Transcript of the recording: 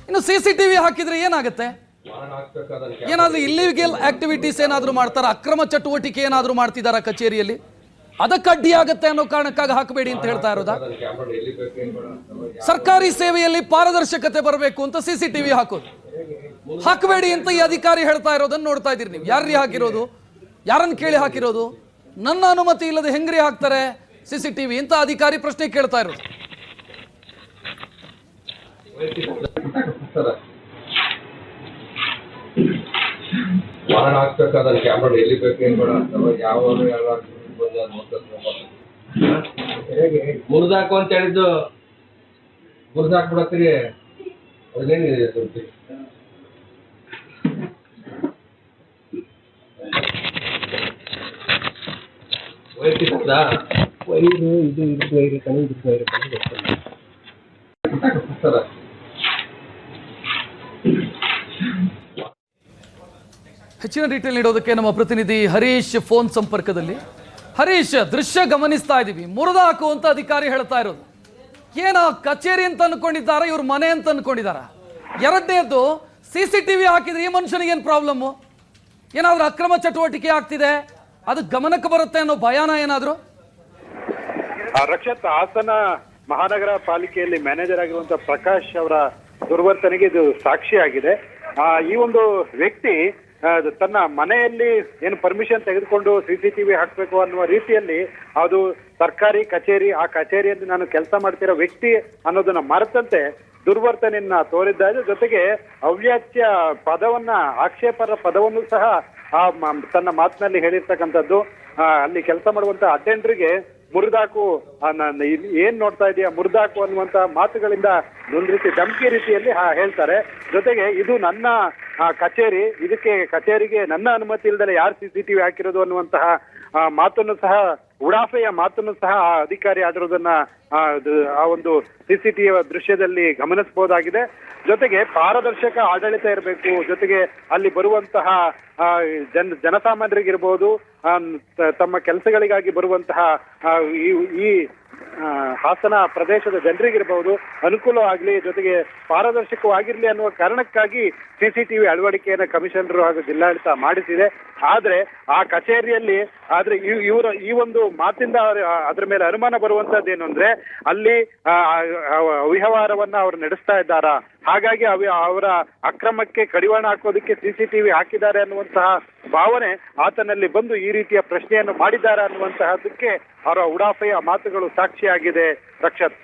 ಇನ್ನು CCTV ಹಾಕಿದ್ರೆ ಏನಾಗುತ್ತೆ? ಏನಾದ್ರೂ ಇಲ್ಲಿಗಲ್ ಆಕ್ಟಿವಿಟೀಸ್ ಏನಾದ್ರೂ ಮಾಡ್ತಾರ, ಅಕ್ರಮ ಚಟುವಟಿಕೆ ಏನಾದ್ರೂ ಮಾಡ್ತಿದಾರ ಕಚೇರಿಯಲ್ಲಿ, ಅದಕ್ಕೆ ಅಡ್ಡಿ ಆಗತ್ತೆ ಅನ್ನೋ ಕಾರಣಕ್ಕಾಗಿ ಹಾಕಬೇಡಿ ಅಂತ ಹೇಳ್ತಾ ಇರೋದಾ? ಸರ್ಕಾರಿ ಸೇವೆಯಲ್ಲಿ ಪಾರದರ್ಶಕತೆ ಬರಬೇಕು ಅಂತ CCTV ಹಾಕೋದು, ಹಾಕಬೇಡಿ ಅಂತ ಈ ಅಧಿಕಾರಿ ಹೇಳ್ತಾ ಇರೋದನ್ನ ನೋಡ್ತಾ ಇದೀರಿ ನೀವು. ಯಾರ್ರೀ ಹಾಕಿರೋದು? ಯಾರನ್ನು ಕೇಳಿ ಹಾಕಿರೋದು? ನನ್ನ ಅನುಮತಿ ಇಲ್ಲದೆ ಹೆಂಗ್ರಿ ಹಾಕ್ತಾರೆ CCTV ಅಂತ ಅಧಿಕಾರಿ ಪ್ರಶ್ನೆ ಕೇಳ್ತಾ ಇರೋದು. ಕ್ಯಾಮ್ರಾ ಎಲ್ಲಿ ಬೇಕು ಏನ್ ಬೇಡ ಯಾವ ಮುರಿದಾಕು ಅಂತ ಹೇಳಿದ್ದು ಮುರಿದಾಕ್ಬಿಡತ್ತೀರಿ. ಅದೇನಿದೆ ವೈರು ಇದು ವೈರು ಕಣ ಇದು ವೈರು ಕಣ ಸರ. ಹೆಚ್ಚಿನ ಡೀಟೇಲ್ ನೀಡೋದಕ್ಕೆ ನಮ್ಮ ಪ್ರತಿನಿಧಿ ಹರೀಶ್ ಫೋನ್ ಸಂಪರ್ಕದಲ್ಲಿ. ಹರೀಶ್, ದೃಶ್ಯ ಗಮನಿಸ್ತಾ ಇದೀವಿ, ಮುರಿದು ಹಾಕುವಂತ ಅಧಿಕಾರಿ ಹೇಳ್ತಾ ಇರೋದು. ಏನ ಕಚೇರಿ ಅಂತ ಅನ್ಕೊಂಡಿದ್ದಾರ, ಇವ್ರ ಮನೆ ಅಂತ ಅನ್ಕೊಂಡಿದಾರ? ಎರಡನೇದ್ದು, CCTV ಹಾಕಿದ್ರೆ ಈ ಮನುಷ್ಯನಿಗೆ ಏನ್ ಪ್ರಾಬ್ಲಮ್ಮು? ಏನಾದ್ರೂ ಅಕ್ರಮ ಚಟುವಟಿಕೆ ಆಗ್ತಿದೆ, ಅದು ಗಮನಕ್ಕೆ ಬರುತ್ತೆ ಅನ್ನೋ ಭಯಾನ ಏನಾದ್ರು? ರಕ್ಷತ್, ಹಾಸನ ಮಹಾನಗರ ಪಾಲಿಕೆಯಲ್ಲಿ ಮ್ಯಾನೇಜರ್ ಆಗಿರುವಂತಹ ಪ್ರಕಾಶ್ ಅವರ ದುರ್ವರ್ತನೆಗೆ ಇದು ಸಾಕ್ಷಿಯಾಗಿದೆ. ಈ ಒಂದು ವ್ಯಕ್ತಿ ತನ್ನ ಮನೆಯಲ್ಲಿ ಏನು ಪರ್ಮಿಷನ್ ತೆಗೆದುಕೊಂಡು CCTV ಹಾಕಬೇಕು ಅನ್ನುವ ರೀತಿಯಲ್ಲಿ ಅದು ಸರ್ಕಾರಿ ಕಚೇರಿ, ಆ ಕಚೇರಿಯಲ್ಲಿ ನಾನು ಕೆಲಸ ಮಾಡ್ತಿರೋ ವ್ಯಕ್ತಿ ಅನ್ನೋದನ್ನ ಮರೆತಂತೆ ದುರ್ವರ್ತನೆಯನ್ನ ತೋರಿದ್ದಾರೆ. ಜೊತೆಗೆ ಅವ್ಯಾಚ್ಯ ಪದವನ್ನ, ಆಕ್ಷೇಪರ ಪದವನ್ನು ಸಹ ತನ್ನ ಮಾತಿನಲ್ಲಿ ಹೇಳಿರ್ತಕ್ಕಂಥದ್ದು. ಅಲ್ಲಿ ಕೆಲಸ ಮಾಡುವಂತ ಅಟೆಂಡರ್ಗೆ ಮುರಿದಾಕು, ಏನ್ ನೋಡ್ತಾ ಇದೆಯಾ ಮುರಿದಾಕು ಅನ್ನುವಂತ ಮಾತುಗಳಿಂದ ಒಂದು ರೀತಿ ಧಮಕಿ ರೀತಿಯಲ್ಲಿ ಹೇಳ್ತಾರೆ. ಜೊತೆಗೆ ಇದು ನನ್ನ ಕಚೇರಿ, ಇದಕ್ಕೆ ಕಚೇರಿಗೆ ನನ್ನ ಅನುಮತಿ ಇಲ್ದಲೆ ಯಾರು CCTV ಹಾಕಿರೋದು ಅನ್ನುವಂತಹ ಮಾತನ್ನು ಸಹ, ಉಡಾಫೆಯ ಮಾತನ್ನು ಸಹ ಅಧಿಕಾರಿ ಆಗಿರೋದನ್ನ ಆ ಒಂದು CCTV ದೃಶ್ಯದಲ್ಲಿ ಗಮನಿಸಬಹುದಾಗಿದೆ. ಜೊತೆಗೆ ಪಾರದರ್ಶಕ ಆಡಳಿತ ಇರಬೇಕು. ಜೊತೆಗೆ ಅಲ್ಲಿ ಬರುವಂತಹ ಜನಸಾಮಾನ್ಯರಿಗಿರ್ಬೋದು, ತಮ್ಮ ಕೆಲಸಗಳಿಗಾಗಿ ಬರುವಂತಹ ಈ ಹಾಸನ ಪ್ರದೇಶದ ಜನರಿಗಿರಬಹುದು ಅನುಕೂಲವಾಗಲಿ, ಜೊತೆಗೆ ಪಾರದರ್ಶಕವಾಗಿರ್ಲಿ ಅನ್ನುವ ಕಾರಣಕ್ಕಾಗಿ CCTV ಅಳವಡಿಕೆಯನ್ನು ಕಮಿಷನರ್ ಹಾಗೂ ಜಿಲ್ಲಾಡಳಿತ ಮಾಡಿಸಿದೆ. ಆದ್ರೆ ಆ ಕಚೇರಿಯಲ್ಲಿ ಇವರ ಈ ಒಂದು ಮಾತಿಂದ ಅದರ ಮೇಲೆ ಅನುಮಾನ ಬರುವಂತದ್ದೇನು ಅಂದ್ರೆ, ಅಲ್ಲಿ ಅವ್ಯವಹಾರವನ್ನ ಅವರು ನಡೆಸ್ತಾ ಇದ್ದಾರಾ, ಹಾಗಾಗಿ ಅವರ ಅಕ್ರಮಕ್ಕೆ ಕಡಿವಾಣ ಹಾಕೋದಕ್ಕೆ CCTV ಹಾಕಿದ್ದಾರೆ ಅನ್ನುವಂತಹ ಭಾವನೆ ಆತನಲ್ಲಿ ಬಂದು ಈ ರೀತಿಯ ಪ್ರಶ್ನೆಯನ್ನು ಮಾಡಿದ್ದಾರೆ ಅನ್ನುವಂತಹದಕ್ಕೆ ಅವರ ಉಡಾಫೆಯ ಮಾತುಗಳು ಸಾಕ್ಷಿಯಾಗಿದೆ. ರಕ್ಷತ್.